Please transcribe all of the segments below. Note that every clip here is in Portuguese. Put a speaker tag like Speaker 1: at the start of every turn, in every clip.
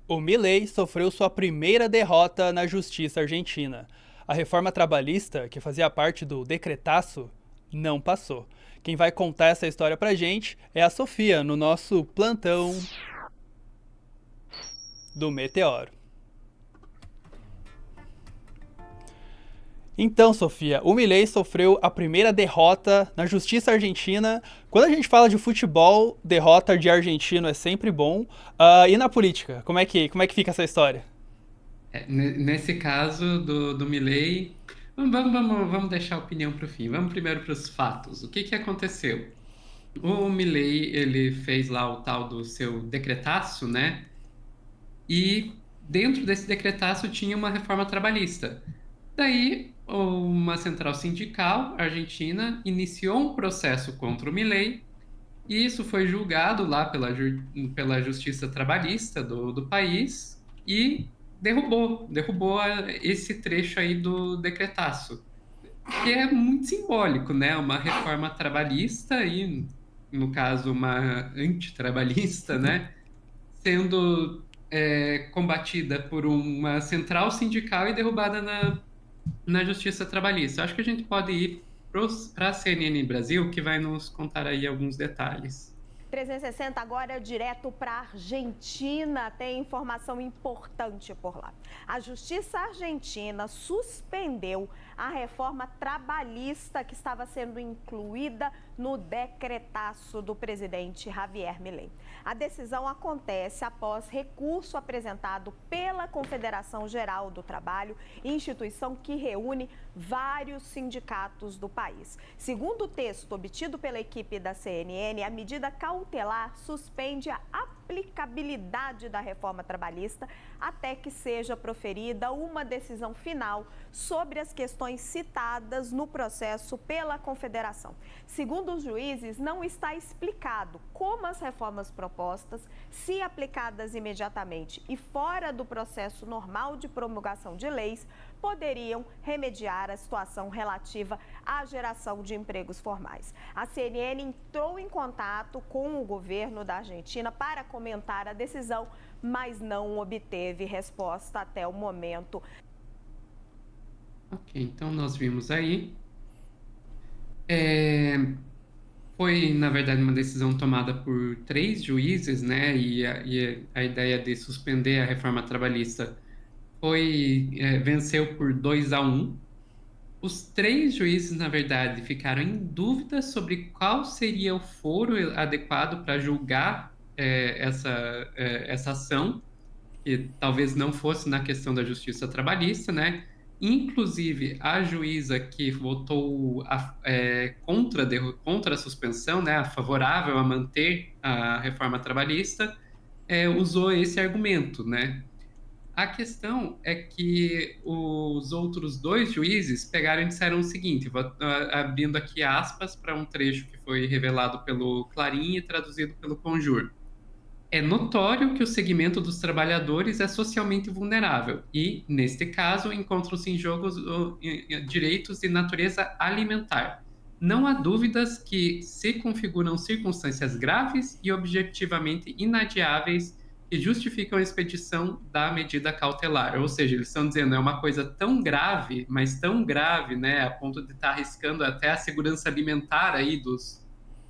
Speaker 1: O Milei sofreu sua primeira derrota na justiça argentina. A reforma trabalhista, que fazia parte do decretaço, não passou. Quem vai contar essa história pra gente é a Sofia, no nosso plantão do Meteoro. Então, Sofia, o Milei sofreu a primeira derrota na justiça argentina. Quando a gente fala de futebol, derrota de argentino é sempre bom. E na política, como é que fica essa história?
Speaker 2: Nesse caso do Milei, vamos deixar a opinião para o fim. Vamos primeiro para os fatos. O que que aconteceu? O Milei, ele fez lá o tal do seu decretaço, né? E dentro desse decretaço tinha uma reforma trabalhista. Daí, uma central sindical argentina iniciou um processo contra o Milei e isso foi julgado lá pela Justiça Trabalhista do país e derrubou esse trecho aí do decretaço, que é muito simbólico, né? Uma reforma trabalhista e, no caso, uma antitrabalhista, né? Sendo combatida por uma central sindical e derrubada na Justiça Trabalhista. Acho que a gente pode ir para a CNN Brasil, que vai nos contar aí alguns detalhes.
Speaker 3: 360 agora direto para a Argentina. Tem informação importante por lá. A Justiça Argentina suspendeu a reforma trabalhista que estava sendo incluída no decretaço do presidente Javier Milei. A decisão acontece após recurso apresentado pela Confederação Geral do Trabalho, instituição que reúne vários sindicatos do país. Segundo o texto obtido pela equipe da CNN, a medida cautelar suspende a aplicabilidade da reforma trabalhista até que seja proferida uma decisão final sobre as questões citadas no processo pela Confederação. Segundo os juízes, não está explicado como as reformas propostas, se aplicadas imediatamente e fora do processo normal de promulgação de leis, poderiam remediar a situação relativa à geração de empregos formais. A CNN entrou em contato com o governo da Argentina para comentar a decisão, mas não obteve resposta até o momento.
Speaker 2: Ok, então nós vimos aí. É, foi, na verdade, uma decisão tomada por três juízes, né? E a ideia de suspender a reforma trabalhista venceu por 2-1. Os três juízes, na verdade, ficaram em dúvida sobre qual seria o foro adequado para julgar essa ação, que talvez não fosse na questão da justiça trabalhista, né? Inclusive, a juíza que votou contra a suspensão, né, favorável a manter a reforma trabalhista, usou esse argumento, né? A questão é que os outros dois juízes pegaram e disseram o seguinte, vou abrindo aqui aspas para um trecho que foi revelado pelo Clarim e traduzido pelo Conjur. É notório que o segmento dos trabalhadores é socialmente vulnerável e, neste caso, encontram-se em jogo direitos de natureza alimentar. Não há dúvidas que se configuram circunstâncias graves e objetivamente inadiáveis que justificam a expedição da medida cautelar. Ou seja, eles estão dizendo é uma coisa tão grave, mas tão grave, né, a ponto de estar arriscando até a segurança alimentar aí dos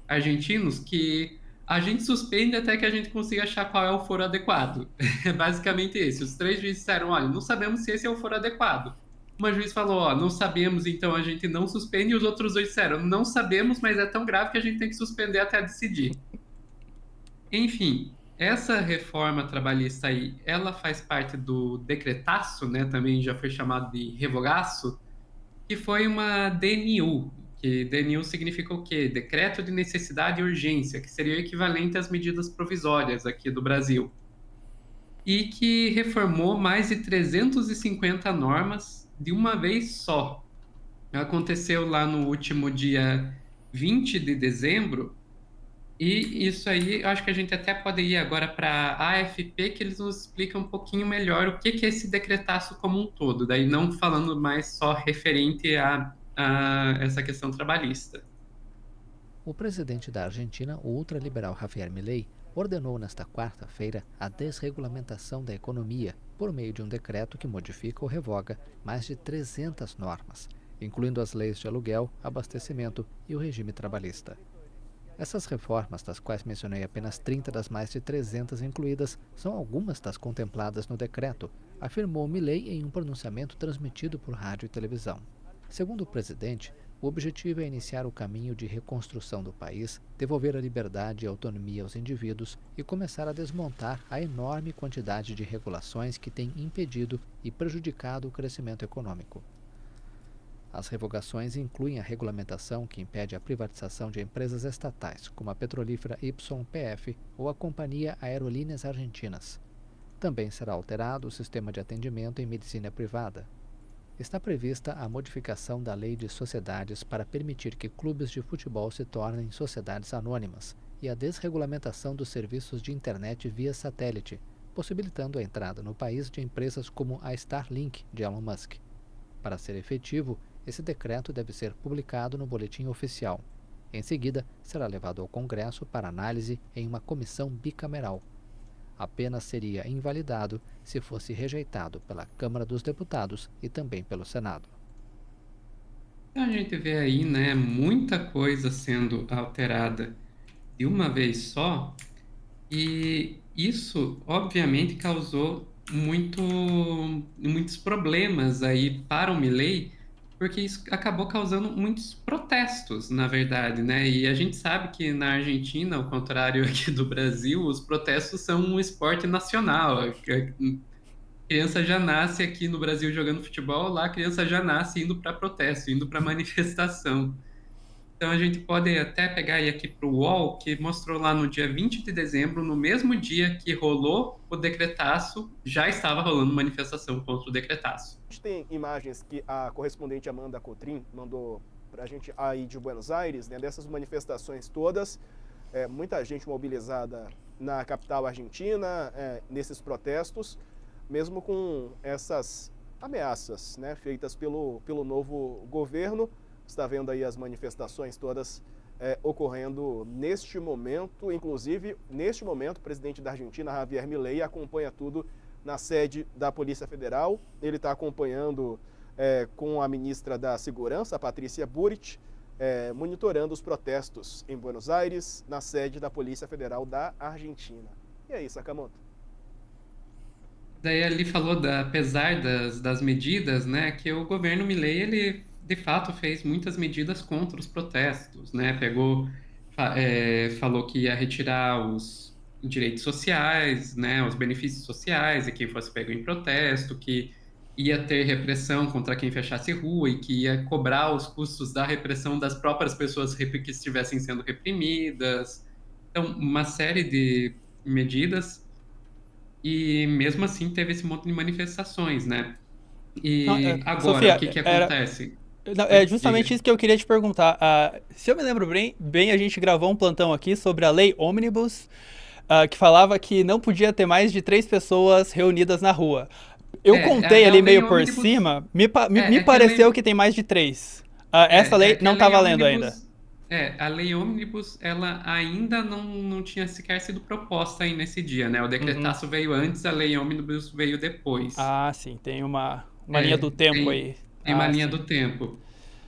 Speaker 2: argentinos, que a gente suspende até que a gente consiga achar qual é o foro adequado. É basicamente esse. Os três juízes disseram: olha, não sabemos se esse é o foro adequado. Uma juiz falou: ó, não sabemos, então a gente não suspende. E os outros dois disseram: não sabemos, mas é tão grave que a gente tem que suspender até decidir. Enfim, essa reforma trabalhista aí, ela faz parte do decretaço, né? Também já foi chamado de revogaço, que foi uma DNU, que DNU significa o quê? Decreto de Necessidade e Urgência, que seria o equivalente às medidas provisórias aqui do Brasil, e que reformou mais de 350 normas de uma vez só. Aconteceu lá no último dia 20 de dezembro, e isso aí, eu acho que a gente até pode ir agora para a AFP, que eles nos explicam um pouquinho melhor o que que é esse decretaço como um todo, daí não falando mais só referente a essa questão trabalhista.
Speaker 4: O presidente da Argentina, o ultraliberal Javier Milei, ordenou nesta quarta-feira a desregulamentação da economia por meio de um decreto que modifica ou revoga mais de 300 normas, incluindo as leis de aluguel, abastecimento e o regime trabalhista. Essas reformas, das quais mencionei apenas 30 das mais de 300 incluídas, são algumas das contempladas no decreto, afirmou Milei em um pronunciamento transmitido por rádio e televisão. Segundo o presidente, o objetivo é iniciar o caminho de reconstrução do país, devolver a liberdade e a autonomia aos indivíduos e começar a desmontar a enorme quantidade de regulações que têm impedido e prejudicado o crescimento econômico. As revogações incluem a regulamentação que impede a privatização de empresas estatais, como a petrolífera YPF ou a Companhia Aerolíneas Argentinas. Também será alterado o sistema de atendimento em medicina privada. Está prevista a modificação da Lei de Sociedades para permitir que clubes de futebol se tornem sociedades anônimas e a desregulamentação dos serviços de internet via satélite, possibilitando a entrada no país de empresas como a Starlink de Elon Musk. Para ser efetivo, esse decreto deve ser publicado no Boletim Oficial. Em seguida, será levado ao Congresso para análise em uma comissão bicameral. Apenas seria invalidado se fosse rejeitado pela Câmara dos Deputados e também pelo Senado.
Speaker 2: A gente vê aí, né, muita coisa sendo alterada de uma vez só, e isso, obviamente, causou muitos problemas aí para o Milei, porque isso acabou causando muitos protestos, na verdade, né? E a gente sabe que na Argentina, ao contrário aqui do Brasil, os protestos são um esporte nacional. A criança já nasce aqui no Brasil jogando futebol, lá a criança já nasce indo para protesto, indo para manifestação. Então a gente pode até pegar aí aqui para o UOL, que mostrou lá no dia 20 de dezembro, no mesmo dia que rolou o decretaço, já estava rolando manifestação contra o decretaço.
Speaker 5: A gente tem imagens que a correspondente Amanda Cotrim mandou para a gente aí de Buenos Aires, né, dessas manifestações todas, muita gente mobilizada na capital argentina, nesses protestos, mesmo com essas ameaças, né, feitas pelo novo governo. Está vendo aí as manifestações todas ocorrendo neste momento. Inclusive, neste momento, o presidente da Argentina, Javier Milei, acompanha tudo na sede da Polícia Federal. Ele está acompanhando com a ministra da Segurança, a Patrícia Bullrich, monitorando os protestos em Buenos Aires, na sede da Polícia Federal da Argentina. E aí, Sakamoto?
Speaker 2: Daí ele falou, apesar das medidas, né, que o governo Milei, ele de fato fez muitas medidas contra os protestos, né, falou que ia retirar os direitos sociais, né, os benefícios sociais de quem fosse pego em protesto, que ia ter repressão contra quem fechasse rua e que ia cobrar os custos da repressão das próprias pessoas que estivessem sendo reprimidas. Então, uma série de medidas. E mesmo assim teve esse monte de manifestações, né? E
Speaker 1: Não,
Speaker 2: agora,
Speaker 1: Sofia,
Speaker 2: o que acontece?
Speaker 1: é justamente
Speaker 2: Diga.
Speaker 1: isso que eu queria te perguntar. Se eu me lembro bem, a gente gravou um plantão aqui sobre a Lei Ônibus, que falava que não podia ter mais de 3 pessoas reunidas na rua. Eu contei
Speaker 2: a
Speaker 1: ali
Speaker 2: Lei
Speaker 1: meio por
Speaker 2: Ônibus-
Speaker 1: cima, me
Speaker 2: que a
Speaker 1: pareceu
Speaker 2: lei-
Speaker 1: que tem mais de 3. Essa lei
Speaker 2: que
Speaker 1: não
Speaker 2: a
Speaker 1: tá
Speaker 2: Lei
Speaker 1: valendo
Speaker 2: Ônibus-
Speaker 1: ainda.
Speaker 2: A Lei Ônibus, ela ainda não tinha sequer sido proposta aí nesse dia, né? O decretaço veio antes, a Lei Ônibus veio depois.
Speaker 1: Ah, sim, tem uma linha do tempo aí.
Speaker 2: Tem uma linha
Speaker 1: Sim.
Speaker 2: do tempo.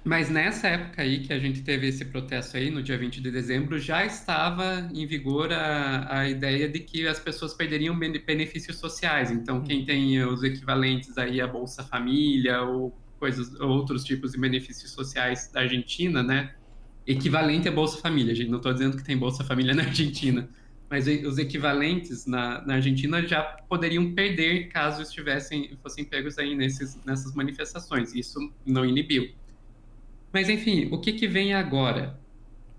Speaker 2: Mas nessa época aí que a gente teve esse protesto aí, no dia 20 de dezembro, já estava em vigor a ideia de que as pessoas perderiam benefícios sociais. Então, quem tem os equivalentes aí à Bolsa Família ou outros tipos de benefícios sociais da Argentina, né? Equivalente à Bolsa Família, gente. Não estou dizendo que tem Bolsa Família na Argentina, mas os equivalentes na Argentina já poderiam perder caso fossem pegos aí nessas manifestações. Isso não inibiu. Mas, enfim, o que vem agora?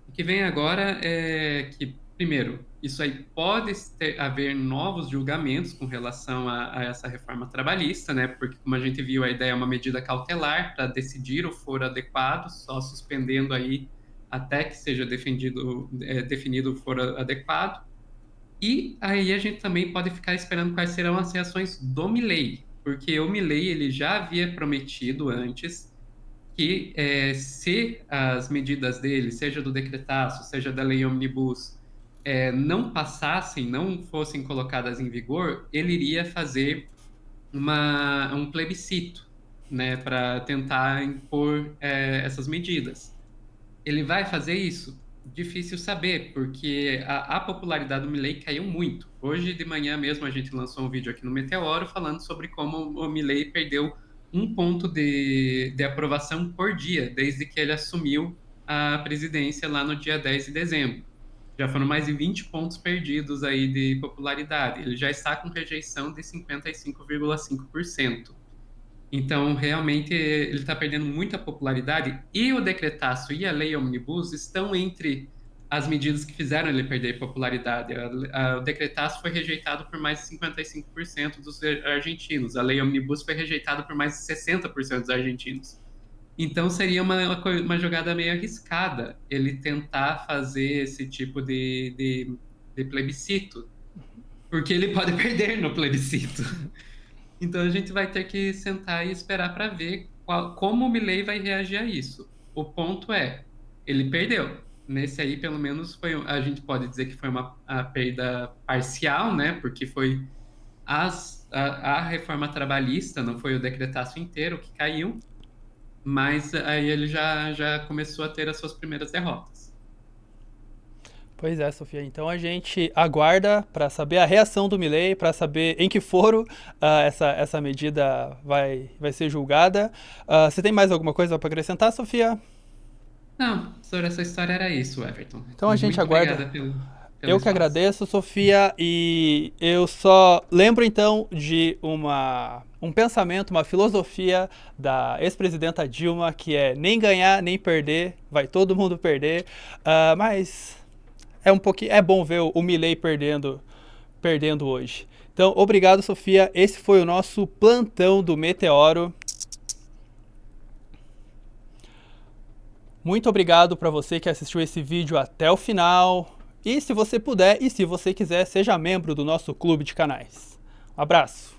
Speaker 2: O que vem agora é que, primeiro, isso aí pode haver novos julgamentos com relação a essa reforma trabalhista, né? Porque, como a gente viu, a ideia é uma medida cautelar para decidir o foro adequado, só suspendendo aí até que seja definido o foro adequado. E aí a gente também pode ficar esperando quais serão as reações do Milei, porque o Milei ele já havia prometido antes que se as medidas dele, seja do decretaço, seja da lei Omnibus, não passassem, não fossem colocadas em vigor, ele iria fazer um plebiscito, né, para tentar impor essas medidas. Ele vai fazer isso? Difícil saber, porque a popularidade do Milei caiu muito. Hoje de manhã mesmo a gente lançou um vídeo aqui no Meteoro falando sobre como o Milei perdeu 1 ponto de aprovação por dia, desde que ele assumiu a presidência lá no dia 10 de dezembro. Já foram mais de 20 pontos perdidos aí de popularidade. Ele já está com rejeição de 55,5%. Então, realmente, ele está perdendo muita popularidade e o decretaço e a lei omnibus estão entre as medidas que fizeram ele perder popularidade. O decretaço foi rejeitado por mais de 55% dos argentinos. A lei omnibus foi rejeitada por mais de 60% dos argentinos. Então, seria uma jogada meio arriscada ele tentar fazer esse tipo de plebiscito, porque ele pode perder no plebiscito. Então a gente vai ter que sentar e esperar para ver como o Milei vai reagir a isso. O ponto é, ele perdeu. Nesse aí, pelo menos, a gente pode dizer que foi a perda parcial, né? Porque foi a reforma trabalhista, não foi o decretaço inteiro que caiu, mas aí ele já começou a ter as suas primeiras derrotas.
Speaker 1: Pois é, Sofia. Então a gente aguarda para saber a reação do Milei, para saber em que foro essa medida vai ser julgada. Você tem mais alguma coisa para acrescentar, Sofia?
Speaker 2: Não, sobre essa história era isso, Everton.
Speaker 1: Então a gente
Speaker 2: Muito
Speaker 1: aguarda.
Speaker 2: Obrigada pelo
Speaker 1: Eu que
Speaker 2: espaço.
Speaker 1: agradeço, Sofia, e eu só lembro então de um pensamento, uma filosofia da ex-presidenta Dilma, que é nem ganhar nem perder, vai todo mundo perder, mas é bom ver o Milei perdendo hoje. Então, obrigado, Sofia. Esse foi o nosso plantão do Meteoro. Muito obrigado para você que assistiu esse vídeo até o final. E se você puder e se você quiser, seja membro do nosso clube de canais. Um abraço!